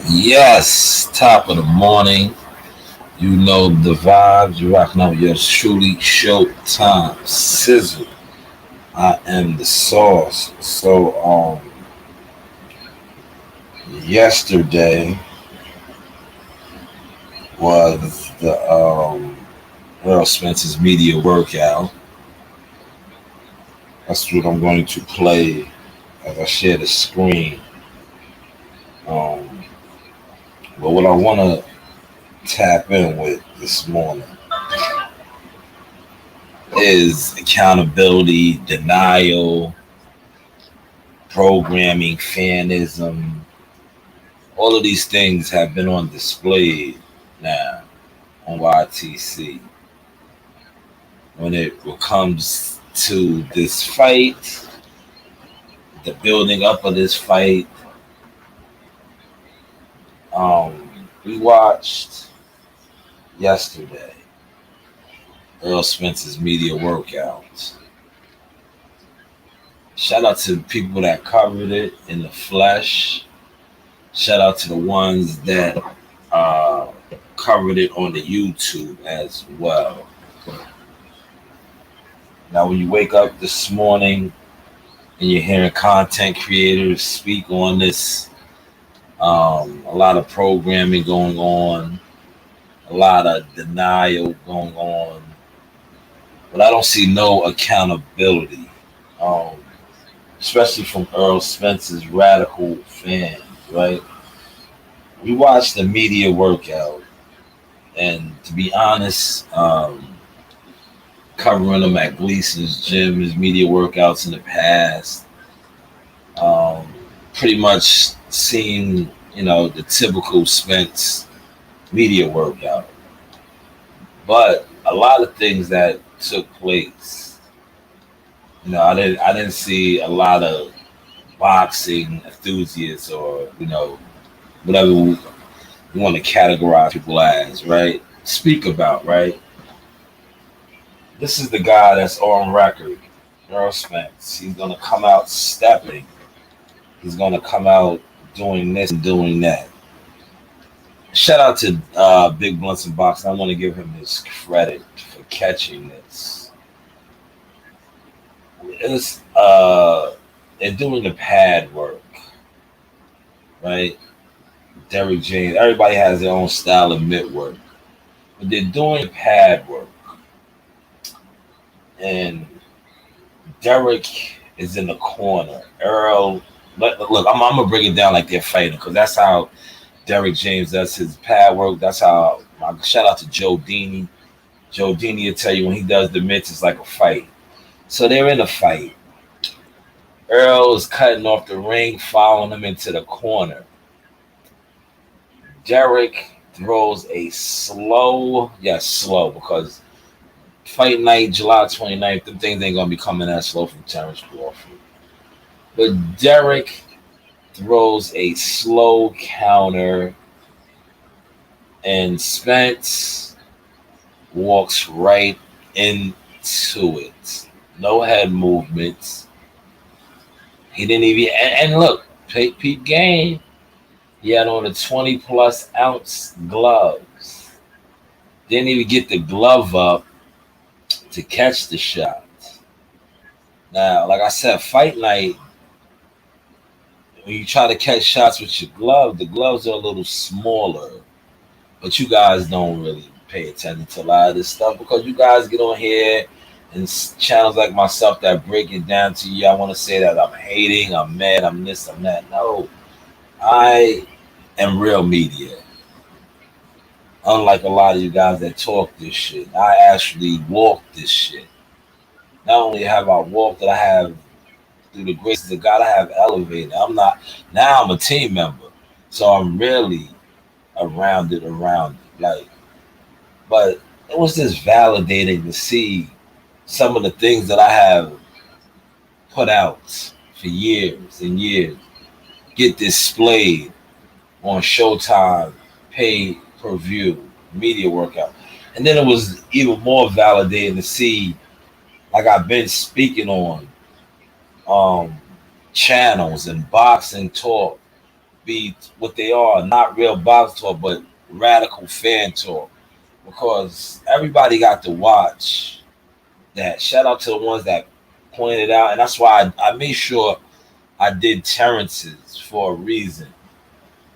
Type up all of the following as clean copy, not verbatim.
Yes, top of the morning. You know the vibes. You're rocking out with yours truly, Showtime Sizzle. I am the sauce. Yesterday was the Earl Spencer's media workout. That's what I'm going to play as I share the screen. Um, but what I want to tap in with this morning is accountability, denial, programming, fanism. All of these things have been on display now on YTC. When it comes to this fight, the building up of this fight, we watched yesterday Earl Spencer's media workout. Shout out to the people that covered it in the flesh. Shout out to the ones that uh, covered it on the YouTube as well. Now, when you wake up this morning and you're hearing content creators speak on this, a lot of programming going on, a lot of denial going on, but I don't see no accountability, um, especially from Earl Spencer's radical fans, right? We watched the media workout, and to be honest, covering him at Gleason's gym, his media workouts in the past, um, pretty much seemed, the typical Spence media workout. But a lot of things that took place, I didn't see a lot of boxing enthusiasts or whatever you want to categorize people as, right? Speak about, right? This is the guy that's on record, Earl Spence. He's gonna come out stepping. He's gonna come out doing this and doing that. Shout out to Big Blunts and Boxing. I want to give him his credit for catching this. It's they're doing the pad work, right? Derrick James. Everybody has their own style of mitt work, but they're doing the pad work, and Derrick is in the corner. Earl, look, I'm gonna bring it down like they're fighting because that's how Derrick James does his pad work. That's how. Shout out to Joe Dini. Joe Dini will tell you when he does the mitts, it's like a fight. So they're in a fight. Earl is cutting off the ring, following him into the corner. Derrick throws a slow, yes, slow, because fight night, July 29th, them things ain't going to be coming that slow from Terrence Crawford. But Derrick throws a slow counter, and Spence walks right into it. No head movements. He didn't even, and look, Pete Game, he had on the 20 plus ounce gloves. Didn't even get the glove up to catch the shot. Now, like I said, fight night, when you try to catch shots with your glove, the gloves are a little smaller. But you guys don't really pay attention to a lot of this stuff because you guys get on here and channels like myself that break it down to you. I want to say that I'm hating, I'm mad, I'm this, I'm that. No, I am real media. Unlike a lot of you guys that talk this shit, I actually walk this shit. Not only have I walked it, I have, through the graces of God, I have elevated. I'm not, now I'm a team member. So I'm really around it. Like, but it was just validating to see some of the things that I have put out for years and years get displayed on Showtime, pay per view, media workout. And then it was even more validating to see, like I've been speaking on um, channels and boxing talk, be what they are, not real box talk, but radical fan talk. Because everybody got to watch that. Shout out to the ones that pointed out, and that's why I made sure I did Terrence's for a reason.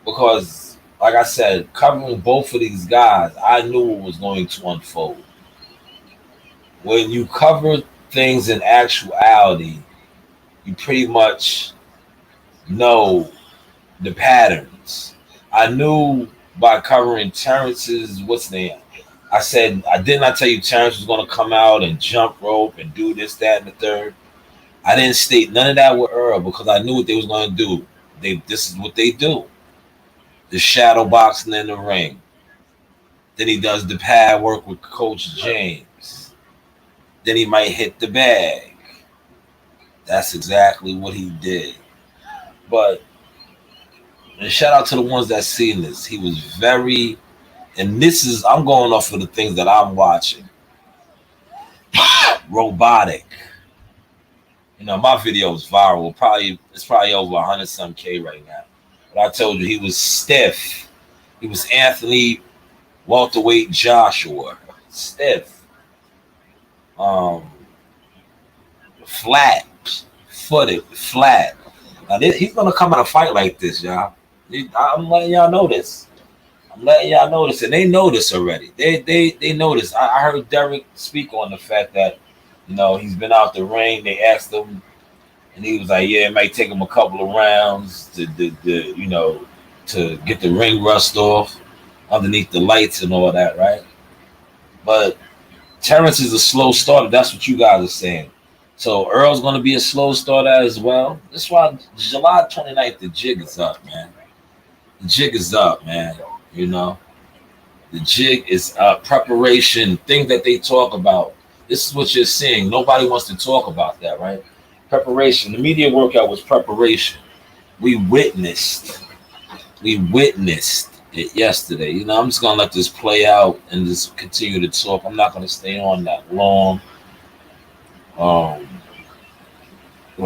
Because, like I said, covering both of these guys, I knew what was going to unfold. When you cover things in actuality, you pretty much know the patterns. I knew by covering Terrence's, what's the name? I said, I did not tell you Terrence was going to come out and jump rope and do this, that, and the third. I didn't state none of that with Earl because I knew what they was going to do. This is what they do. The shadow boxing in the ring. Then he does the pad work with Coach James. Then he might hit the bag. That's exactly what he did. But and shout out to the ones that seen this. He was very, and this is, I'm going off of the things that I'm watching. Robotic. You know, my video was viral. It's probably over 100 some K right now. But I told you he was stiff. He was Anthony welterweight Joshua. Stiff. Flat. Footed. Flat. Now he's gonna come in a fight like this, y'all. I'm letting y'all know this. And they know this already. They know this. I heard Derek speak on the fact that, you know, he's been out the ring. They asked him, and he was like, "Yeah, it might take him a couple of rounds to you know, to get the ring rust off underneath the lights and all that, right?" But Terrence is a slow starter. That's what you guys are saying. So Earl's going to be a slow starter as well. That's why July 29th, the jig is up, man. The jig is up, man. You know, the jig is up. Preparation, things that they talk about. This is what you're seeing. Nobody wants to talk about that, right? Preparation. The media workout was preparation. We witnessed it yesterday. You know, I'm just going to let this play out and just continue to talk. I'm not going to stay on that long. Well,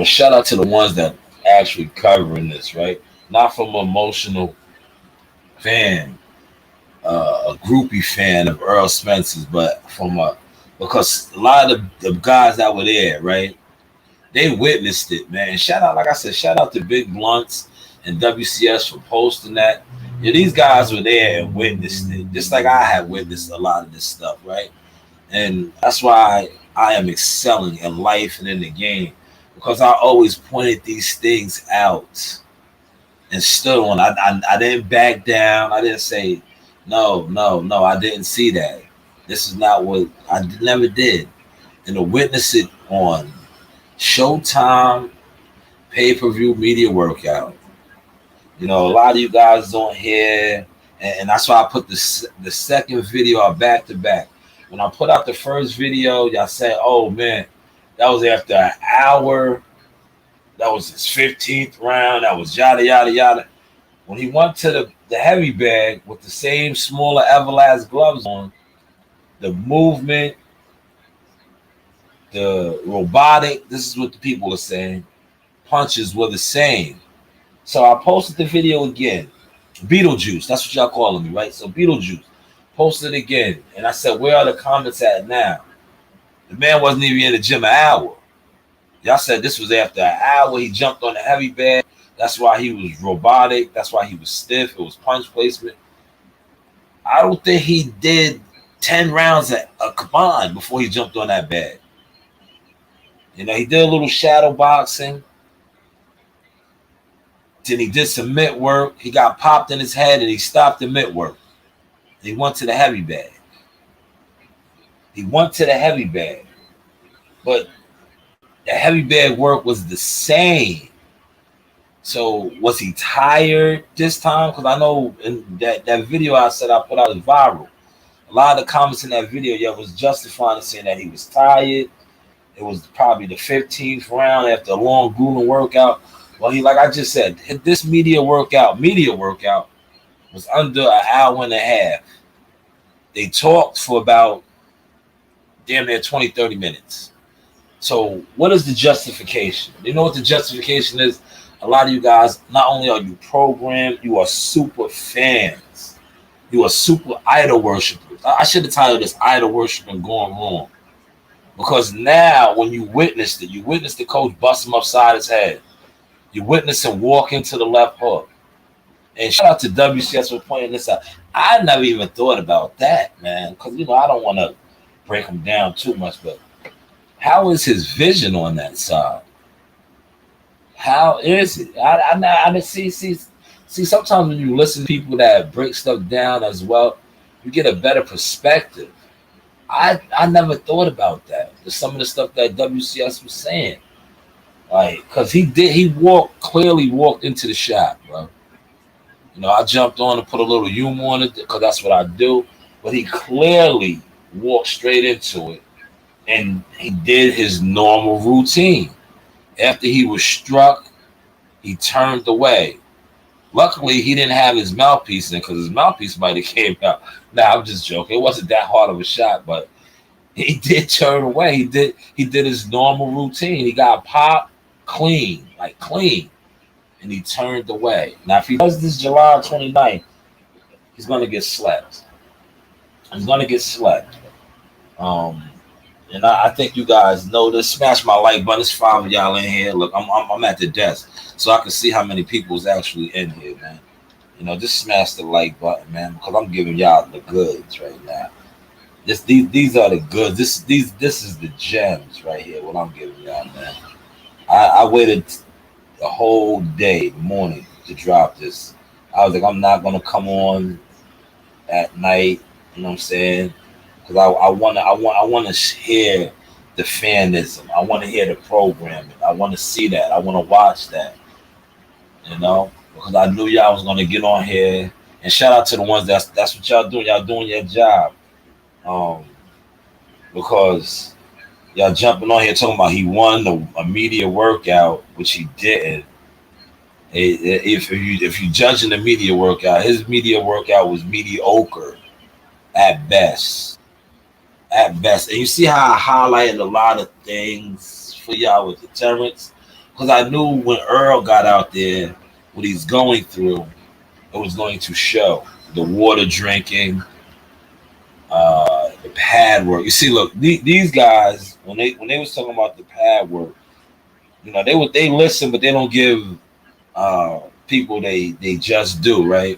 shout out to the ones that actually covering this, right? Not from an emotional fan, a groupie fan of Earl Spencer's, but because a lot of the guys that were there, right? They witnessed it, man. Shout out, like I said, shout out to Big Blunts and WCS for posting that. Yeah, these guys were there and witnessed it, just like I have witnessed a lot of this stuff, right? And that's why I am excelling in life and in the game, because I always pointed these things out and stood on. I didn't back down. I didn't say, no, I didn't see that. This is not what I never did. And to witness it on Showtime pay-per-view media workout. You know, a lot of you guys don't hear, and that's why I put the second video out back to back. When I put out the first video, y'all said, "Oh man, that was after an hour. That was his 15th round. That was yada yada yada." When he went to the heavy bag with the same smaller Everlast gloves on, the movement, the robotic, this is what the people are saying, punches were the same. So I posted the video again. Beetlejuice, that's what y'all calling me, right? So Beetlejuice, posted it again. And I said, where are the comments at now? The man wasn't even in the gym an hour. Y'all said this was after an hour. He jumped on the heavy bag. That's why he was robotic. That's why he was stiff. It was punch placement. I don't think he did 10 rounds at a combined before he jumped on that bag. You know, he did a little shadow boxing. Then he did some mitt work. He got popped in his head and he stopped the mitt work. He went to the heavy bag. But the heavy bag work was the same. So was he tired this time? Because I know in that video I said I put out is viral. A lot of the comments in that video, was justifying saying that he was tired. It was probably the 15th round after a long grueling workout. Well, he, like I just said, this media workout was under an hour and a half. They talked for about damn near 20, 30 minutes. So what is the justification? You know what the justification is? A lot of you guys, not only are you programmed, you are super fans. You are super idol worshipers. I should have titled this idol worshiping going wrong. Because now when you witnessed it, you witnessed the coach bust him upside his head. You witnessed him walk into the left hook. And shout out to WCS for pointing this out. I never even thought about that, man. Because, I don't want to break him down too much, but how is his vision on that side? How is it? I see. Sometimes when you listen to people that break stuff down as well, you get a better perspective. I never thought about that. Some of the stuff that WCS was saying, like, because he clearly walked into the shot, bro. I jumped on and put a little humor on it because that's what I do. But he clearly walked straight into it, and he did his normal routine. After he was struck, he turned away. Luckily, he didn't have his mouthpiece in because his mouthpiece might have came out. Nah, I'm just joking. It wasn't that hard of a shot, but he did turn away. He did his normal routine. He got popped clean, and he turned away. Now, if he does this July 29th, he's going to get slept. He's going to get slept. And I think you guys know this. Smash my like button. There's 5 of y'all in here. Look, I'm at the desk, so I can see how many people is actually in here, man. Just smash the like button, man, because I'm giving y'all the goods right now. These are the goods. This is the gems right here. What I'm giving y'all, man. I waited the whole day, morning, to drop this. I was like, I'm not gonna come on at night. You know what I'm saying? Because I want to hear the fanism. I want to hear the programming. I want to see that. I want to watch that. Because I knew y'all was gonna get on here. And shout out to the ones that's what y'all doing. Y'all doing your job. Because y'all jumping on here talking about he won a media workout, which he didn't. If you judging the media workout, his media workout was mediocre at best. At best. And you see how I highlighted a lot of things for y'all with the Terrence? Because I knew when Earl got out there, what he's going through, it was going to show. The water drinking, the pad work. You see, look, these guys, when they was talking about the pad work, they listen, but they don't give people they just do, right?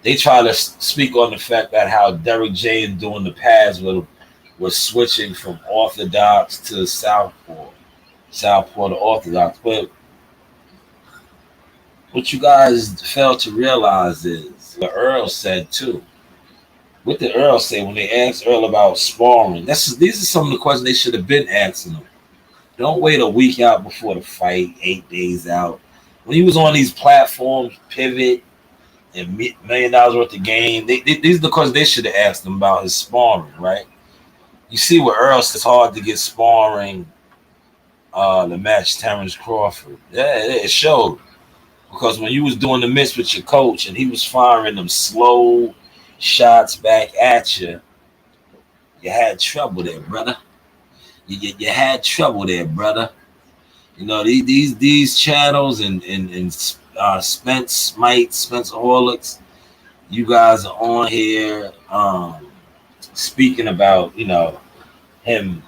They try to speak on the fact that how Derek James doing the pads was switching from Orthodox to Southpaw to Orthodox. But what you guys fail to realize is what Earl said too. What did Earl say when they asked Earl about sparring? These are some of the questions they should have been asking him. Don't wait a week out before the fight, 8 days out. When he was on these platforms, Pivot, and $1 million worth of game. These are the questions they should have asked him about his sparring, right? You see what Earl says, it's hard to get sparring to match Terrence Crawford. Yeah, it showed. Because when you was doing the mitts with your coach and he was firing them slow shots back at you, you had trouble there, brother. You had trouble there, brother. These channels and Spencerholics, you guys are on here speaking about him,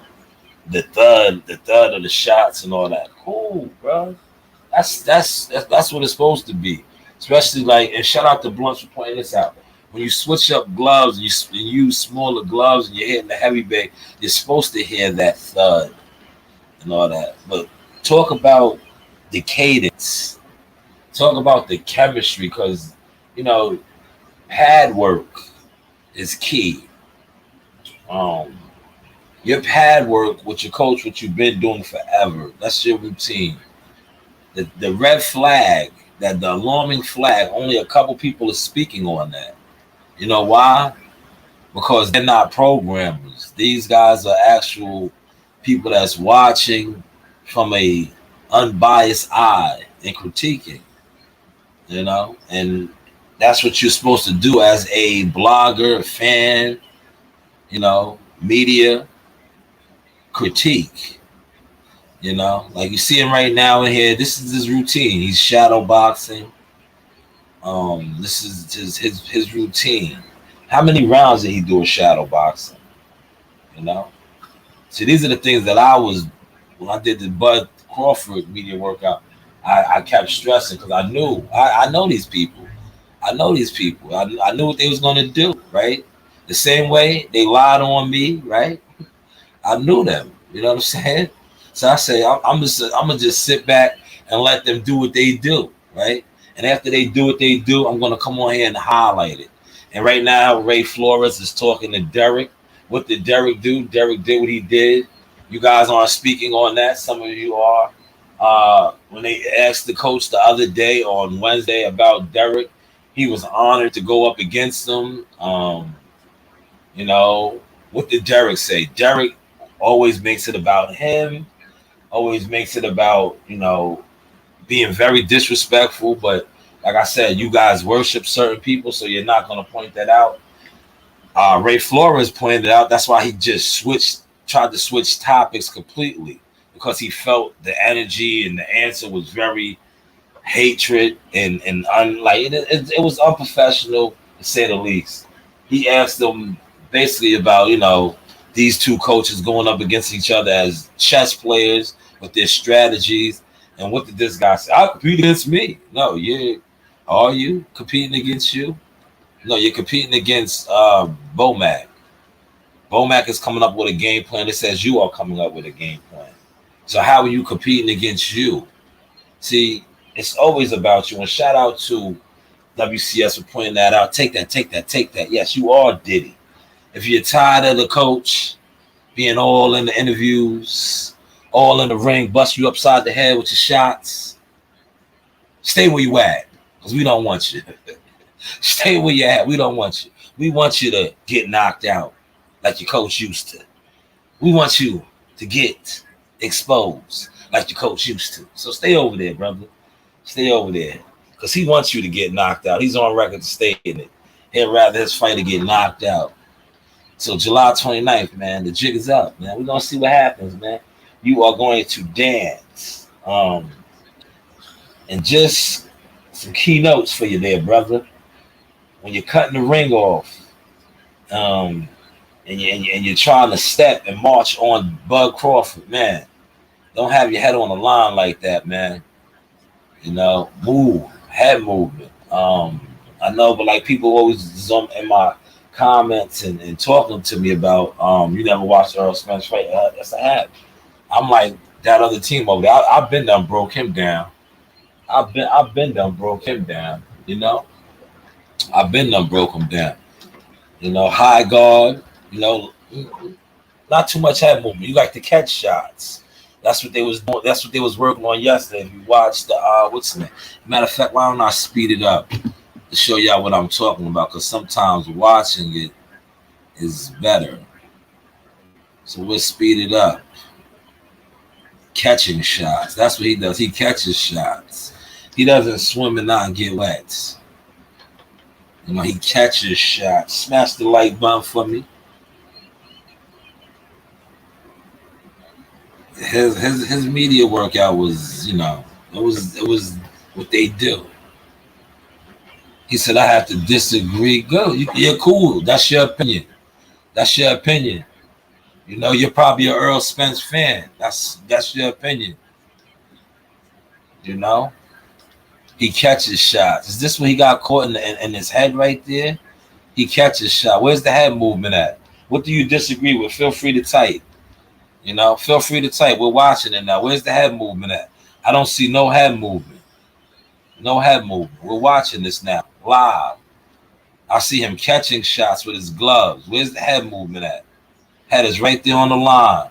the third of the shots and all that. Cool, bro. That's what it's supposed to be. Especially and shout out to Blunts for pointing this out. When you switch up gloves and you use smaller gloves and you're hitting the heavy bag, you're supposed to hear that thud and all that. But talk about the cadence. Talk about the chemistry, because pad work is key. Your pad work with your coach, what you've been doing forever, that's your routine. The red flag, the alarming flag, only a couple people are speaking on that. You know why? Because they're not programmers. These guys are actual people that's watching from a unbiased eye and critiquing. And that's what you're supposed to do as a blogger, fan, media, critique. You know, like you see him right now in here. This is his routine. He's shadow boxing. This is his routine. How many rounds did he do of shadow boxing? You know. See, these are the things that I was when I did the Bud Crawford media workout. I kept stressing because I knew I know these people. I know these people. I knew what they was gonna do. Right. The same way they lied on me. Right. I knew them. You know what I'm saying? So I say I'm gonna just sit back and let them do what they do, right? And after they do what they do, I'm gonna come on here and highlight it. And right now, Ray Flores is talking to Derek. What did Derek do? Derek did what he did. You guys aren't speaking on that. Some of you are. When they asked the coach the other day on Wednesday about Derek, he was honored to go up against him. You know, what did Derek say? Derek always makes it about him, always makes it about, being very disrespectful. But like I said, you guys worship certain people, so you're not going to point that out. Ray Flores pointed out that's why he just tried to switch topics completely because he felt the energy and the answer was very hatred and unlike it was unprofessional to say the least. He asked them basically about these two coaches going up against each other as chess players with their strategies. And what did this guy say? I'll compete against me. No, are you competing against you? No, you're competing against Bomac. Bomac is coming up with a game plan that says you are coming up with a game plan. So how are you competing against you? See, it's always about you. And shout out to WCS for pointing that out. Take that, take that, take that. Yes, you are Diddy. If you're tired of the coach being all in the interviews, all in the ring, bust you upside the head with your shots, stay where you at, because we don't want you. Stay where you at. We don't want you. We want you to get knocked out like your coach used to. We want you to get exposed like your coach used to. So stay over there, brother. Stay over there. Because he wants you to get knocked out. He's on record to stay in it. He'd rather his fighter get knocked out. So July 29th, man, the jig is up, man. We're going to see what happens, man. You are going to dance. And just some keynotes for you there, brother. When you're cutting the ring off, and you're trying to step and march on Bud Crawford, man, don't have your head on the line like that, man. Move, head movement. I know, but like people always zoom in my comments and talking to me about, you never watched Earl Spence fight. Yes, I have. I'm like that other team over there. I've been done, broke him down. I've been done, broke him down. I've been done, broke him down. High guard. Not too much head movement. You like to catch shots. That's what they was doing. That's what they was working on yesterday. If you watched the what's the name? Matter of fact, why don't I speed it up to show y'all what I'm talking about? Because sometimes watching it is better. So we'll speed it up. Catching shots. That's what he does. He catches shots. He doesn't swim and not get wet. He catches shots. Smash the like button for me. His media workout was, it was what they do. He said, I have to disagree. Go. You're cool. That's your opinion. That's your opinion. You're probably an Earl Spence fan. That's your opinion. He catches shots. Is this what he got caught in his head right there? He catches shot. Where's the head movement at? What do you disagree with? Feel free to type. Feel free to type. We're watching it now. Where's the head movement at? I don't see no head movement. No head movement. We're watching this now. Live. I see him catching shots with his gloves. Where's the head movement at? Head is right there on the line.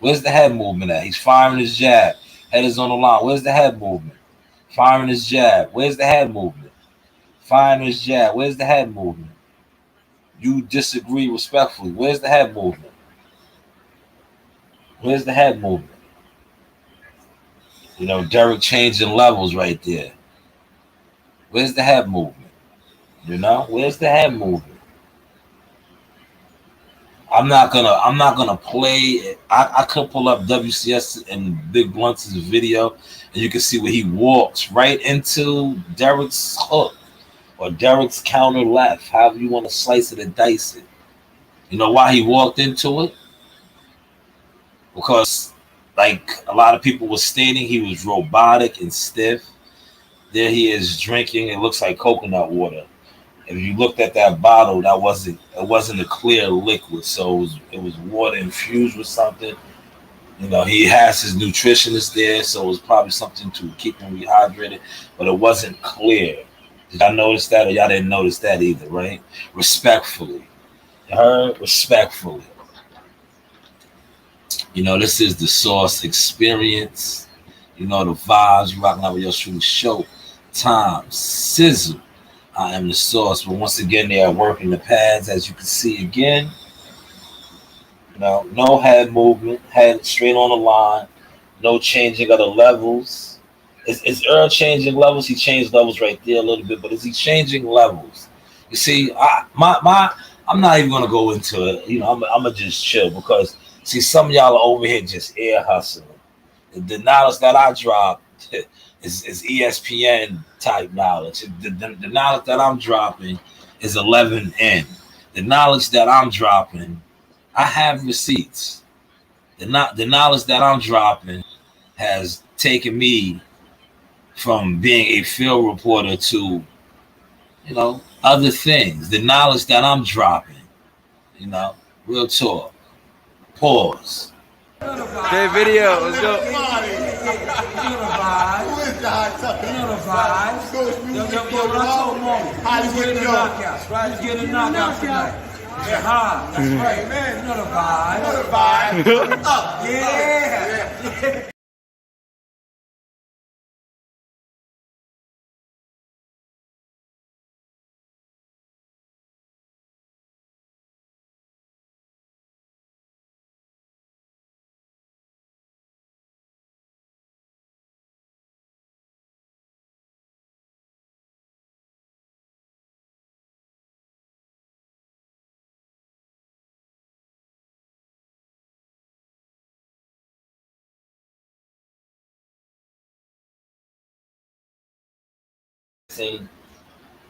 Where's the head movement at? He's firing his jab. Head is on the line. Where's the head movement? Firing his jab. Where's the head movement? Firing his jab. Where's the head movement? You disagree respectfully. Where's the head movement? Where's the head movement? Derek changing levels right there. Where's the head movement? Where's the head movement? I'm not gonna play it. I could pull up WCS and Big Blunt's video, and you can see where he walks right into Derek's hook or Derek's counter left, however you want to slice it and dice it. You know why he walked into it? Because, like a lot of people were stating, he was robotic and stiff. There he is drinking. It looks like coconut water. If you looked at that bottle, it wasn't a clear liquid, so it was water infused with something. You know, he has his nutritionist there, so it was probably something to keep him rehydrated, but it wasn't clear. Did y'all notice that, or y'all didn't notice that either, right? Respectfully. You heard? Respectfully. You know, this is the Sauce Experience. You know the vibes. You rocking out with your shooting show. Time. Sizzle. I am the Sauce. But once again, they are working the pads, as you can see again. You know, no head movement. Head straight on the line. No changing of the levels. Is Earl changing levels? He changed levels right there a little bit, but is he changing levels? You see, I'm not even gonna go into it. You know, I'm gonna just chill because see, some of y'all are over here just air hustling. The knowledge that I drop is ESPN type knowledge. The knowledge that I'm dropping is 11N. The knowledge that I'm dropping, I have receipts. The knowledge that I'm dropping has taken me from being a field reporter to, you know, other things. The knowledge that I'm dropping, you know, real talk. Pause. Okay, video. Let's go. You know the vibes. Who is the hot tucker? You know the vibes. Yo, what I told Mom, he's getting knockouts, right? He's getting knockouts tonight. Yeah, hard. That's right, man. You know the vibes. You know the vibes. Up. Yeah.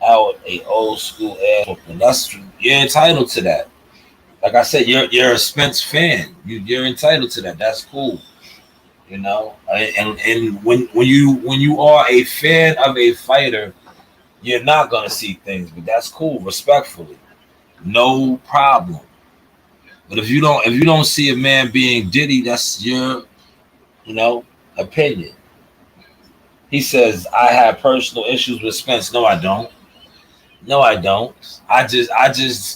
Out a old school ass whooping. That's you're entitled to that. Like I said, you're a Spence fan. You're entitled to that. That's cool. You know, and when you are a fan of a fighter, you're not gonna see things, but that's cool. Respectfully, no problem. But if you don't see a man being Diddy, that's your, you know, opinion. He says I have personal issues with Spence. No, I don't. No, I don't. I just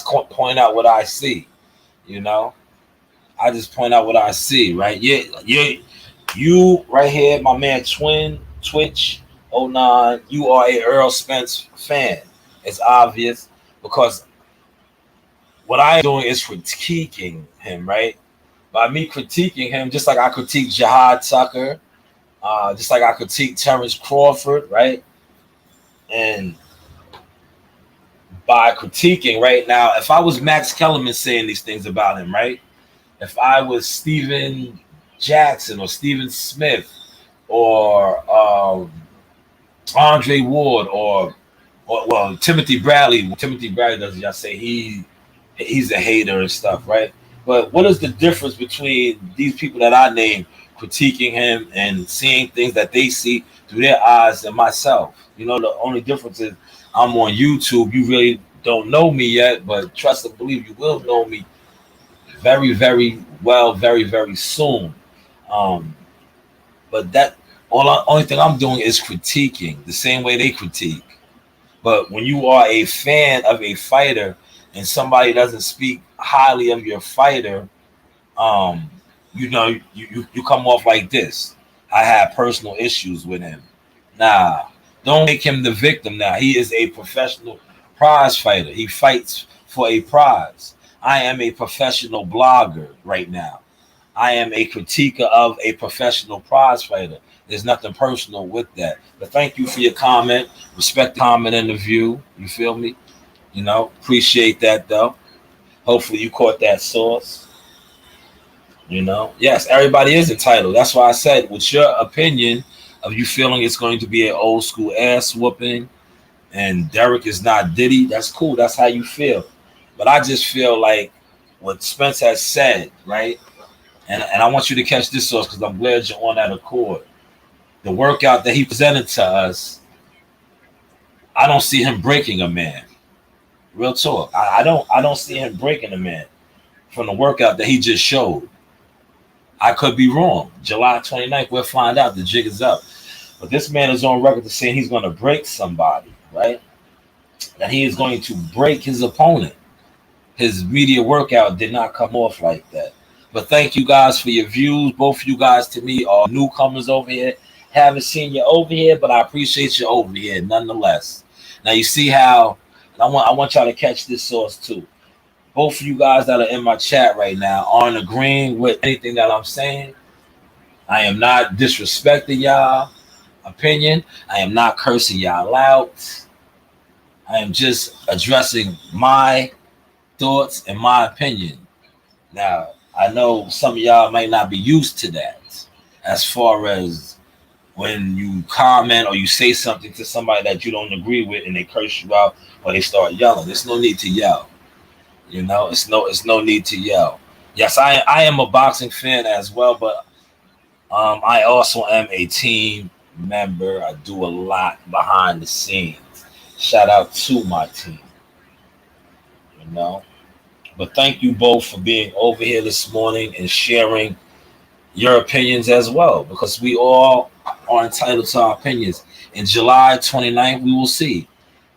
point out what I see. You know, I just point out what I see. Right? Yeah. You right here, my man Twin Twitch 09. You are a Earl Spence fan. It's obvious because what I'm doing is critiquing him. Right? By me critiquing him, just like I critique Jihad Tucker, just like I critique Terrence Crawford, right? And by critiquing right now, if I was Max Kellerman saying these things about him, right? If I was Steven Jackson or Steven Smith or Andre Ward or well Timothy Bradley. Timothy Bradley doesn't just say he's a hater and stuff, right? But what is the difference between these people that I named critiquing him and seeing things that they see through their eyes and myself? You know, the only difference is I'm on YouTube. You really don't know me yet, but trust and believe you will know me very, very well, very, very soon. But that only thing I'm doing is critiquing the same way they critique. But when you are a fan of a fighter and somebody doesn't speak highly of your fighter, you know, you come off like this. I have personal issues with him. Nah, don't make him the victim now. He is a professional prize fighter. He fights for a prize. I am a professional blogger right now. I am a critiquer of a professional prize fighter. There's nothing personal with that. But thank you for your comment. Respect the comment and the view. You feel me? You know, appreciate that though. Hopefully you caught that source. You know, yes, everybody is entitled. That's why I said, with your opinion of you feeling it's going to be an old school ass whooping and Derek is not Diddy, that's cool. That's how you feel. But I just feel like what Spence has said, right? And I want you to catch this source because I'm glad you're on that accord. The workout that he presented to us, I don't see him breaking a man. Real talk. I don't see him breaking a man from the workout that he just showed. I could be wrong. July 29th, we'll find out. The jig is up. But this man is on record to saying he's going to break somebody, right? That he is going to break his opponent. His media workout did not come off like that. But thank you guys for your views. Both of you guys to me are newcomers over here. Haven't seen you over here, but I appreciate you over here nonetheless. Now you see how I want y'all to catch this source too. Both of you guys that are in my chat right now aren't agreeing with anything that I'm saying. I am not disrespecting y'all opinion. I am not cursing y'all out. I am just addressing my thoughts and my opinion. Now, I know some of y'all might not be used to that as far as when you comment or you say something to somebody that you don't agree with and they curse you out or they start yelling. There's no need to yell. You know, it's no need to yell. Yes, I am a boxing fan as well, but I also am a team member. I do a lot behind the scenes. Shout out to my team. You know, but thank you both for being over here this morning and sharing your opinions as well, because we all are entitled to our opinions. In July 29th, we will see.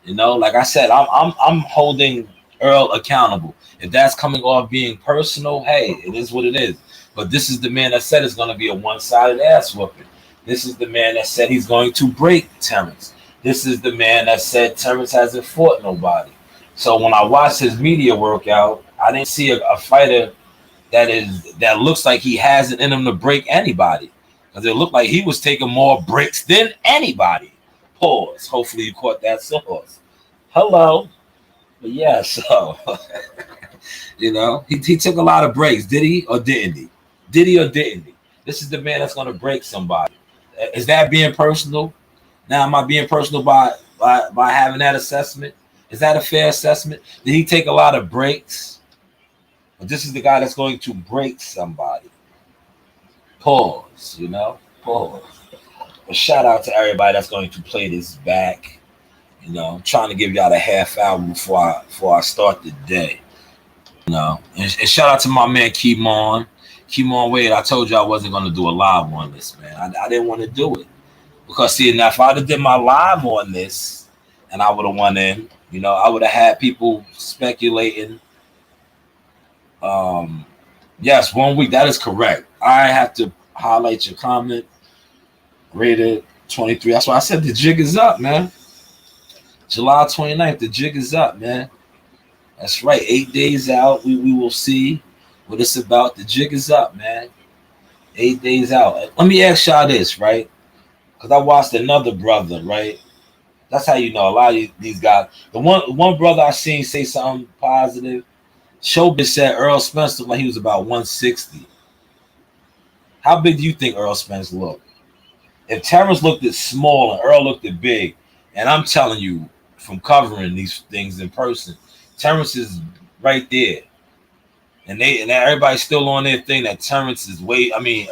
You know, like I said, I'm holding Earl accountable. If that's coming off being personal, hey, it is what it is. But this is the man that said it's going to be a one-sided ass whooping. This is the man that said he's going to break Terrence. This is the man that said Terrence hasn't fought nobody. So when I watched his media workout, I didn't see a fighter that looks like he has it in him to break anybody. Because it looked like he was taking more breaks than anybody. Pause. Hopefully you caught that source. Hello. But yeah, so you know, he took a lot of breaks. Did he or didn't he? Did he or didn't he? This is the man that's going to break somebody. Is that being personal? Now, am I being personal by having that assessment? Is that a fair assessment? Did he take a lot of breaks? But this is the guy that's going to break somebody. Pause, you know? Pause. But shout out to everybody that's going to play this back. You know, I'm trying to give y'all a half hour before I start the day. You know, and shout out to my man Keemon Wade. I told you I wasn't going to do a live on this, man. I didn't want to do it because see, now if I'd have did my live on this and I would have won in, you know, I would have had people speculating. Yes, 1 week. That is correct. I have to highlight your comment. Rated 23. That's why I said the jig is up, man. July 29th, the jig is up, man. That's right. 8 days out. We will see what it's about. The jig is up, man. 8 days out. Let me ask y'all this, right? Because I watched another brother, right? That's how you know a lot of these guys. The one brother I seen say something positive. Showbiz said Earl Spence looked like he was about 160. How big do you think Earl Spence looked? If Terrence looked at small and Earl looked at big, and I'm telling you from covering these things in person, Terrence is right there. And everybody's still on their thing that Terrence is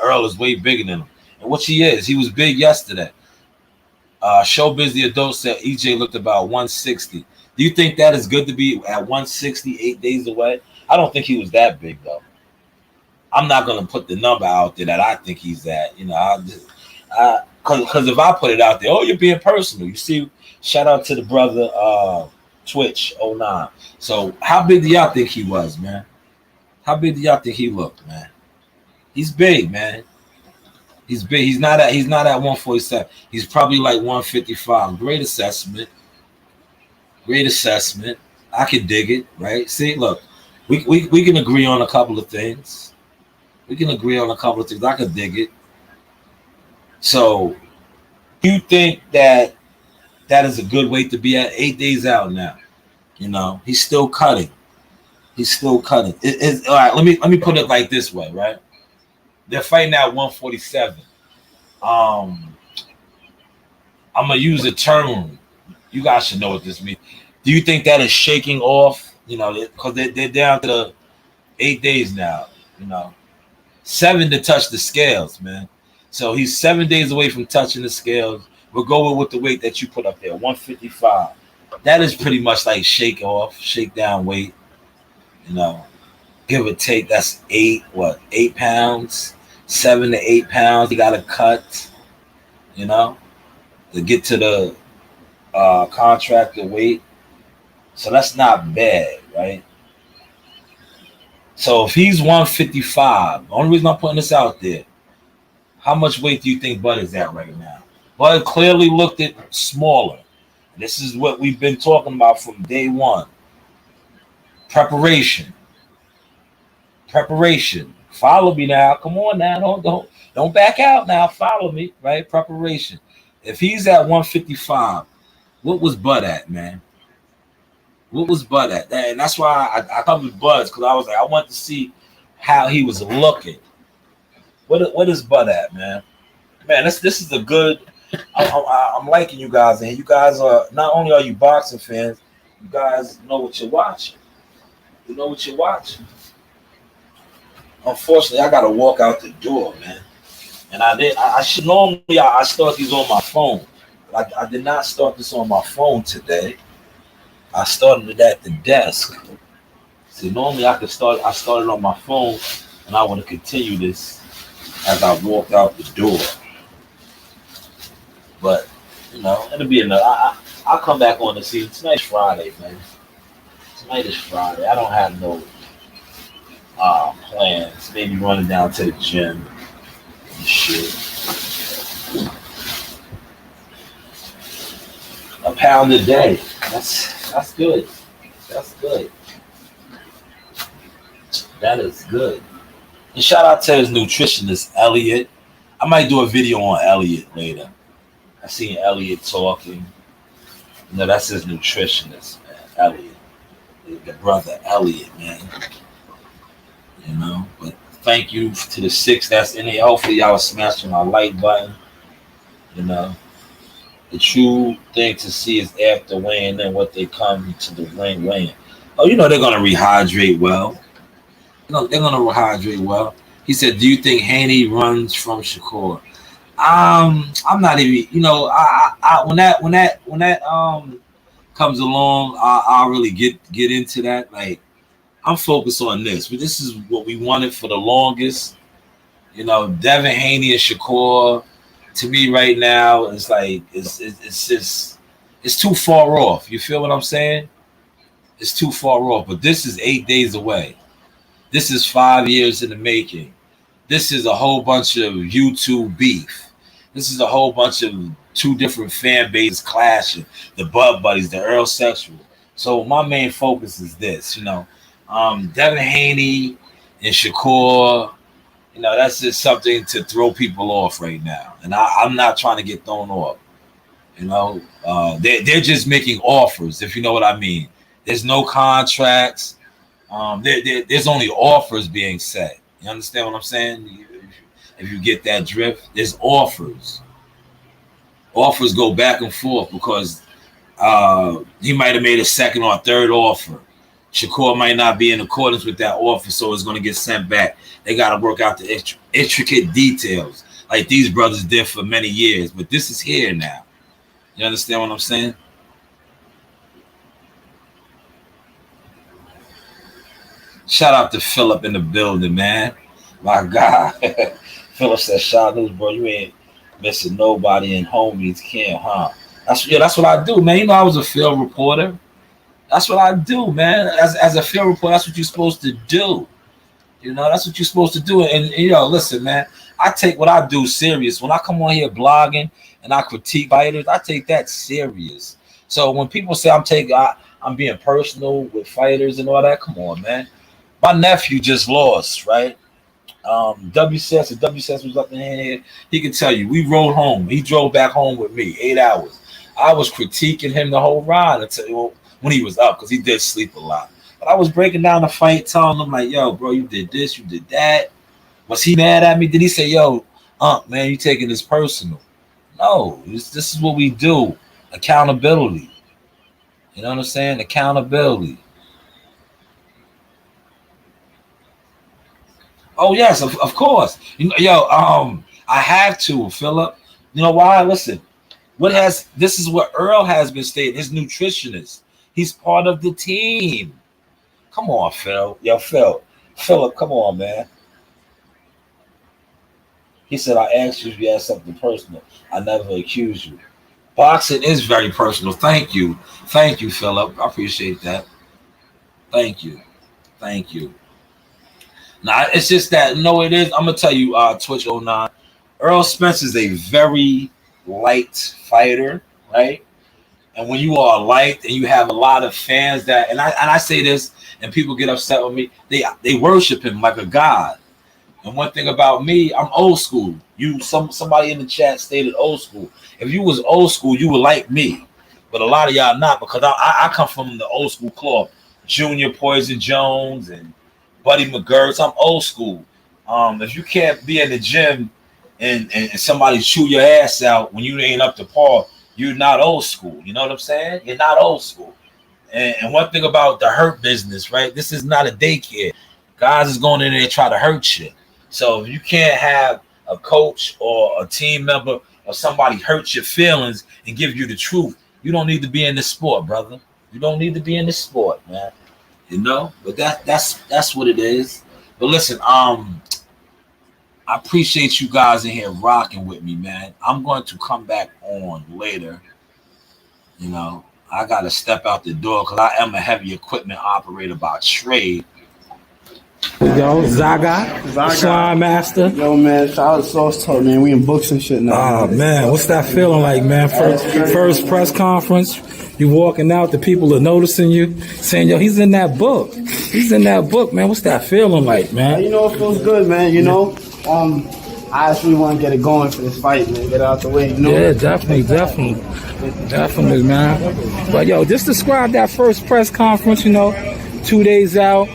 Earl is way bigger than him. And which he is. He was big yesterday. Showbiz the adult said EJ looked about 160. Do you think that is good to be at 160 8 days away? I don't think he was that big though. I'm not gonna put the number out there that I think he's at. You know, because if I put it out there, oh, you're being personal. You see, shout out to the brother Twitch 09. So how big do y'all think he was, man? How big do y'all think he looked, man? He's big, man. He's big. He's not at 147. He's probably like 155. Great assessment. Great assessment. I can dig it, right? See, look, we can agree on a couple of things. I can dig it. So, you think that is a good weight to be at? 8 days out now. You know, he's still cutting. He's still cutting. All right. Let me put it like this way, right? They're fighting at 147. I'm gonna use a term. You guys should know what this means. Do you think that is shaking off? You know, because they're down to the 8 days now. You know, 7 to touch the scales, man. So he's 7 days away from touching the scales. We'll go with the weight that you put up there, 155. That is pretty much like shake down weight. You know, give or take. That's 8 pounds, 7 to 8 pounds. He got to cut. You know, to get to the contractor weight. So that's not bad, right? So if he's 155, the only reason I'm putting this out there, how much weight do you think Bud is at right now? Bud clearly looked at smaller. This is what we've been talking about from day one. Preparation. Follow me now. Come on now. Don't back out now. Follow me, right? Preparation. If he's at 155, what was Bud at, man? What was Bud at? And that's why I covered Bud's, because I was like, I want to see how he was looking. What is Bud at, man? Man, this is a good. I'm liking you guys, and you guys are not only are you boxing fans, you guys know what you're watching. You know what you're watching. Unfortunately, I gotta walk out the door, man. And I should normally I start these on my phone. I did not start this on my phone today. I started it at the desk. See, normally I started on my phone, and I want to continue this as I walk out the door. But you know, it'll be another. I'll come back on the scene. Tonight's Friday, man. Tonight is Friday. I don't have no plans. Maybe running down to the gym and shit. A pound a day. That's good. That's good. That is good. And shout out to his nutritionist, Elliot. I might do a video on Elliot later. I seen Elliot talking. You know, that's his nutritionist, man. Elliot. The brother Elliot, man. You know, but thank you to the 6 that's in here. Hopefully y'all are smashing my like button. You know. The true thing to see is after weighing in what they come to the ring weighing. Oh, you know they're gonna rehydrate well. No, they're gonna rehydrate well. He said, "Do you think Haney runs from Shakur?" I'm not even. You know, I when that comes along, I'll really get into that. Like, I'm focused on this, but this is what we wanted for the longest. You know, Devin Haney and Shakur. To me, right now, it's like it's just too far off. You feel what I'm saying? It's too far off. But this is 8 days away. This is 5 years in the making. This is a whole bunch of YouTube beef. This is a whole bunch of 2 different fan bases clashing. The Bud Buddies, the Earl Sexual. So my main focus is this. You know, Devin Haney and Shakur. You know, that's just something to throw people off right now. And I'm not trying to get thrown off. You know, they're just making offers, if you know what I mean. There's no contracts. There's only offers being set. You understand what I'm saying? If you get that drift, there's offers. Offers go back and forth because he might have made a second or third offer. Shakur might not be in accordance with that offer, so it's going to get sent back. They got to work out the intricate details like these brothers did for many years. But this is here now. You understand what I'm saying? Shout out to Philip in the building, man. My God. Philip said, Shanewz, bro, you ain't missing nobody and homies can't, huh? That's what I do, man. You know, I was a field reporter. That's what I do, man. As a field reporter, that's what you're supposed to do. You know, that's what you're supposed to do. And you know, listen, man, I take what I do serious. When I come on here blogging and I critique fighters, I take that serious. So when people say I'm being personal with fighters and all that, come on, man. My nephew just lost, right? WCS was up in here. He can tell you, we rode home. He drove back home with me, 8 hours. I was critiquing him the whole ride until when he was up, because he did sleep a lot. But I was breaking down the fight, telling him like, yo, bro, you did this, you did that. Was he mad at me? Did he say, yo, man, you taking this personal? No, this is what we do. Accountability. You know what I'm saying? Accountability. Oh yes, of course. I have to, Philip. You know why? Listen, this is what Earl has been stating, his nutritionist. He's part of the team. Come on, Phil. Yo, Philip, come on, man. He said, I asked you if you had something personal. I never accused you. Boxing is very personal. Thank you. Thank you, Philip. I appreciate that. Thank you. Thank you. Now, it's just that, no, it is. I'm going to tell you, Twitch 09, Earl Spence is a very light fighter, right? And when you are light and you have a lot of fans that, and I say this, and people get upset with me, they worship him like a god. And one thing about me, I'm old school. Somebody in the chat stated old school. If you was old school, you would like me. But a lot of y'all not, because I come from the old school club. Junior Poison Jones and Buddy McGirt. I'm old school. If you can't be in the gym and somebody chew your ass out when you ain't up to par, you're not old school. You know what I'm saying? You're not old school. And one thing about the hurt business, right? This is not a daycare. Guys is going in there and try to hurt you. So if you can't have a coach or a team member or somebody hurt your feelings and give you the truth, you don't need to be in this sport, brother. You don't need to be in this sport, man. You know, but that's what it is. But listen, I appreciate you guys in here rocking with me, man. I'm going to come back on later. You know, I got to step out the door because I am a heavy equipment operator by trade. Yo, Zaga, Slime Master. Yo, man, shout out to Sauce Talk, man. We in books and shit now. Oh, man, what's that feeling like, man? First press conference, you walking out, the people are noticing you, saying, yo, he's in that book. He's in that book, man. What's that feeling like, man? You know, it feels good, man. You know, I actually want to get it going for this fight, man. Get it out the way, you know? Yeah, definitely, man. But, yo, just describe that first press conference, you know, 2 days out.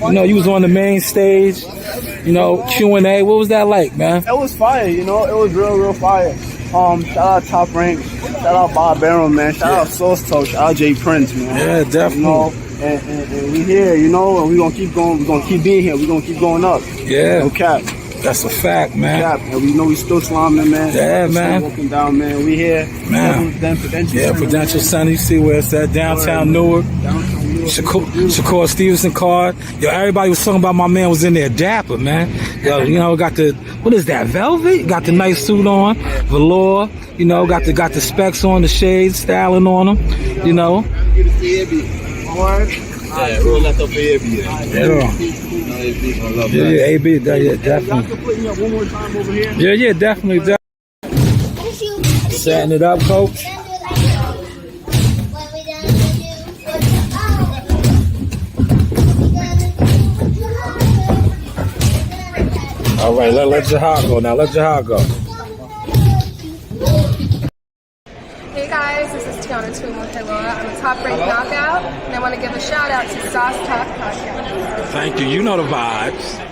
You know, you was on the main stage, you know, Q&A. What was that like, man? It was fire, you know. It was real fire. Shout out Top Rank. Shout out Bob Barrow, man. Shout out Sauce Talk. Shout out Jay Prince, man. Yeah, definitely. You know, and we here, you know, and we going to keep going. We're going to keep being here. We're going to keep going up. Yeah. No cap. That's a fact, man. No cap. And we know we still slamming, man. Yeah, man. Still walking down, man. We here. Man. Prudential Center. You see where it's at, downtown Newark. Shakur Stevenson card. Yo, everybody was talking about my man was in there dapper, man. Yo, you know, got the, what is that, velvet? Got the nice suit on, velour, you know, got the specs on, the shades, styling on him, you know. Yeah, roll that up for AB. Yeah, AB, yeah, definitely. Yeah, definitely. Setting it up, coach. All right, let Jahar go now. Let Jahar go. Hey guys, this is Tiana Tumo-Helua. I'm a top-ranked knockout, and I want to give a shout out to Sauce Talk Podcast. Thank you. You know the vibes.